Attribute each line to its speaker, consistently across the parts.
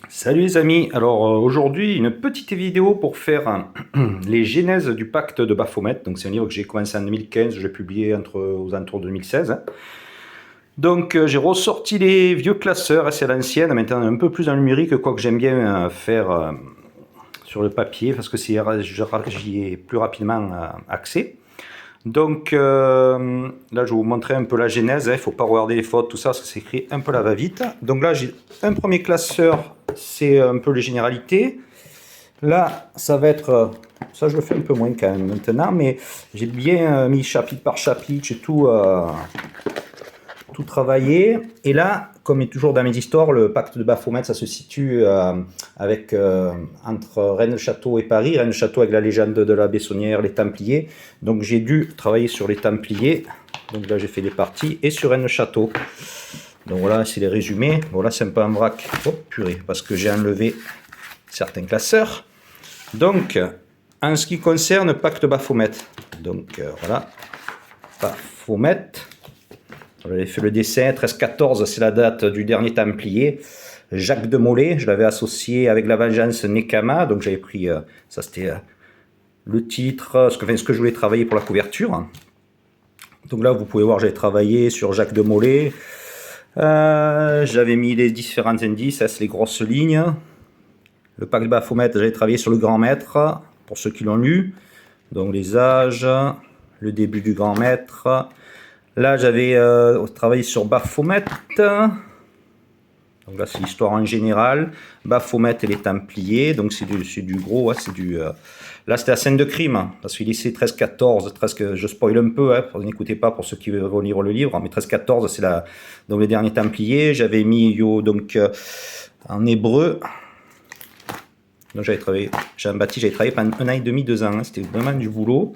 Speaker 1: Salut les amis, alors aujourd'hui une petite vidéo pour faire les genèses du pacte de Baphomet. Donc c'est un livre que j'ai commencé en 2015, je l'ai publié aux alentours de 2016. Donc j'ai ressorti les vieux classeurs, c'est à l'ancienne, maintenant un peu plus en numérique, quoique j'aime bien faire sur le papier parce que j'y ai plus rapidement accès. Donc là, je vais vous montrer un peu la genèse. Il ne faut pas regarder les fautes, tout ça, ça s'écrit un peu à la va-vite. Donc là, j'ai un premier classeur, c'est un peu les généralités. Là, ça va être, ça je le fais un peu moins quand même maintenant, mais j'ai bien mis chapitre par chapitre, j'ai tout travaillé. Et là, comme est toujours dans mes histoires, le pacte de Baphomet, ça se situe entre Rennes-le-Château et Paris. Rennes-le-Château avec la légende de la Bessonnière, les Templiers. Donc j'ai dû travailler sur les Templiers. Donc là, j'ai fait des parties. Et sur Rennes-le-Château. Donc voilà, c'est les résumés. Bon, là, c'est un peu un vrac. Oh, purée, parce que j'ai enlevé certains classeurs. Donc, en ce qui concerne pacte Baphomet. Donc voilà, Baphomet. J'avais fait le dessin, 13-14, c'est la date du dernier Templier. Jacques de Molay, je l'avais associé avec la vengeance Nekama, donc j'avais pris, ça c'était le titre, ce que je voulais travailler pour la couverture. Donc là, vous pouvez voir, j'avais travaillé sur Jacques de Molay. J'avais mis les différents indices, ça c'est les grosses lignes. Le pacte de Baphomet, j'avais travaillé sur le grand maître, pour ceux qui l'ont lu. Donc les âges, le début du grand maître. Là, j'avais travaillé sur Baphomet. Donc là, c'est l'histoire en général. Baphomet et les Templiers. Donc c'est du gros. Hein, là, c'était la scène de crime. Parce qu'il laissait 13-14. Je spoil un peu. Hein, n'écoutez pas pour ceux qui veulent lire le livre. Mais 13-14, c'est donc les derniers Templiers. J'avais mis en hébreu. Donc j'avais travaillé, Jean-Baptiste, j'avais travaillé pendant 1 an et demi, 2 ans. Hein, c'était vraiment du boulot.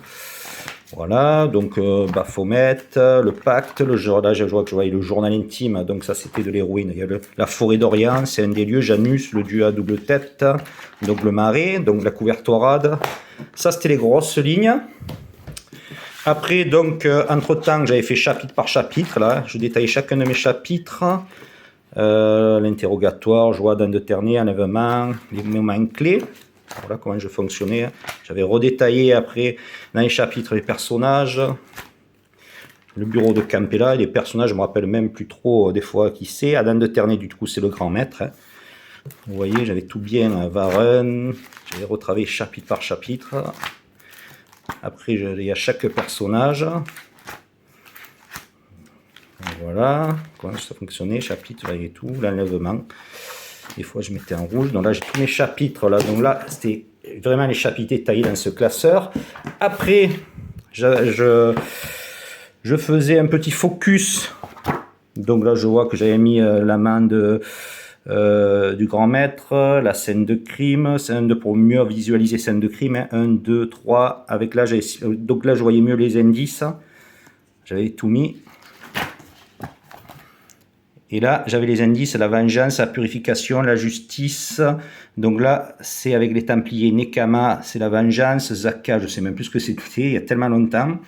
Speaker 1: Voilà, donc Baphomet, le pacte, là je vois que je voyais le journal intime, donc ça c'était de l'héroïne. Il y a la forêt d'Orient, c'est un des lieux, Janus, le dieu à double tête, donc le marais, donc la couvertorade. Ça c'était les grosses lignes. Après, donc, entre-temps, j'avais fait chapitre par chapitre, là, je détaillais chacun de mes chapitres. L'interrogatoire, joie d'un de Ternay, enlèvement, les moments clés. Voilà comment je fonctionnais. J'avais redétaillé après dans les chapitres les personnages. Le bureau de Campella, et les personnages, je me rappelle même plus trop des fois qui c'est. Adam de Ternay, du coup, c'est le grand maître. Hein. Vous voyez, j'avais tout bien Varenne. J'avais retravaillé chapitre par chapitre. Après, il y a chaque personnage. Voilà, comment ça fonctionnait, chapitre, là et tout, l'enlèvement. Des fois, je mettais en rouge. Donc là, j'ai tous mes chapitres. Là. Donc là, c'était vraiment les chapitres détaillés dans ce classeur. Après, je faisais un petit focus. Donc là, je vois que j'avais mis la main du grand maître, la scène de crime, pour mieux visualiser scène de crime. Hein. 1, 2, 3. Donc là, je voyais mieux les indices. J'avais tout mis. Et là, j'avais les indices, la vengeance, la purification, la justice. Donc là, c'est avec les Templiers. Nekama, c'est la vengeance. Zakka, je ne sais même plus ce que c'était, il y a tellement longtemps.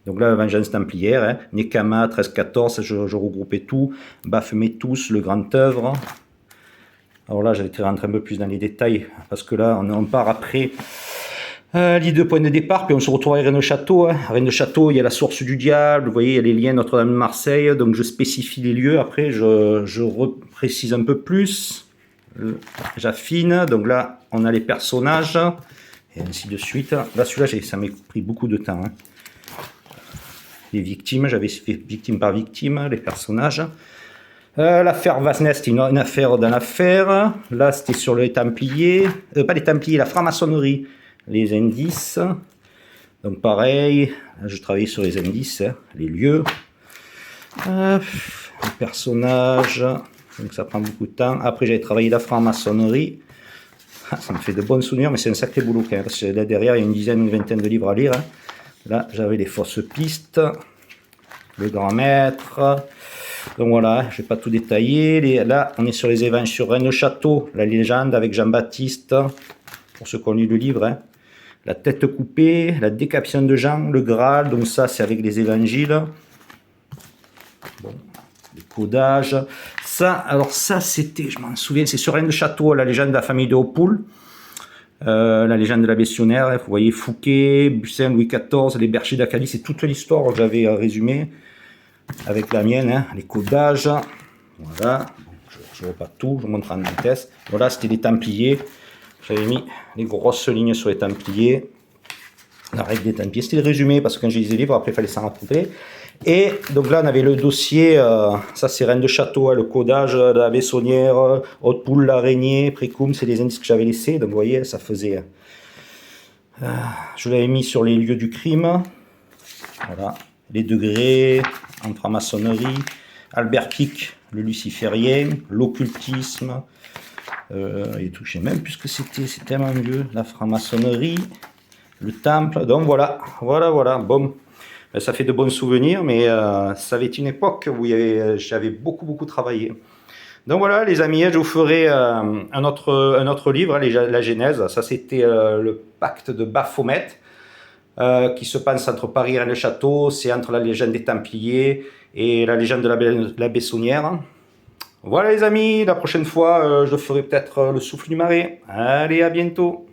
Speaker 1: Donc là, la vengeance templière. Hein. Nekama, 13-14, je regroupais tout. Baphomet tous, le grand œuvre. Alors là, j'avais rentré un peu plus dans les détails, parce que là, on part après... l'idée de point de départ, puis on se retrouve à Rennes-le-Château. Hein. À Rennes-le-Château, il y a la source du diable, vous voyez, il y a les liens Notre-Dame de Marseille, donc je spécifie les lieux, après je précise un peu plus, j'affine, donc là on a les personnages, et ainsi de suite. Là celui-là, ça m'a pris beaucoup de temps. Hein. Les victimes, j'avais fait victime par victime, les personnages. L'affaire Vasnes, c'était une affaire dans l'affaire. Là, c'était sur les Templiers, pas les Templiers, la franc-maçonnerie. Les indices, donc pareil, je travaillais sur les indices, hein, les lieux, les personnages, donc ça prend beaucoup de temps. Après j'avais travaillé la franc-maçonnerie, ça me fait de bons souvenirs, mais c'est un sacré boulot quand même, parce que là derrière il y a une dizaine, une vingtaine de livres à lire. Hein. Là j'avais les fausses pistes, le grand maître, donc voilà, je ne vais pas tout détailler. Là on est sur les événements sur Rennes-le-Château, la légende avec Jean-Baptiste, pour ceux qui ont lu le livre. Hein. La tête coupée, la décapitation de Jean, le Graal, donc ça c'est avec les évangiles. Bon, codage. Ça, alors ça c'était, je m'en souviens, c'est sur Rennes de Château, la légende de la famille de Hautpoul. La légende de la Bessionnaire, vous voyez Fouquet, Bussin, Louis XIV, les bergers d'Acadie, c'est toute l'histoire que j'avais résumée avec la mienne, hein, les codages. Voilà, je ne vois pas tout, je vous montre en vitesse. Voilà, c'était les Templiers. J'avais mis les grosses lignes sur les Templiers. La règle des Templiers, c'était le résumé parce que quand j'ai lisé les livres, après il fallait s'en rappeler. Et donc là, on avait le dossier, ça c'est Rennes de Château, hein, le codage de la Bessonnière, Haute-Poule, l'araignée, Précoum, c'est les indices que j'avais laissés. Donc vous voyez, ça faisait. Je l'avais mis sur les lieux du crime. Voilà, les degrés en franc-maçonnerie, Albert Picq, le luciférien, l'occultisme, et tout, je sais même plus ce que c'était, c'est tellement mieux, la franc-maçonnerie, le temple, donc voilà, bon. Ça fait de bons souvenirs, mais ça avait été une époque où j'avais beaucoup travaillé. Donc voilà les amis, je vous ferai un autre livre, la Genèse, ça c'était le pacte de Baphomet, qui se passe entre Paris et Rennes-le-Château, c'est entre la légende des Templiers et la légende de la Bessonnière. Voilà les amis, la prochaine fois je ferai peut-être le souffle du marais. Allez, à bientôt.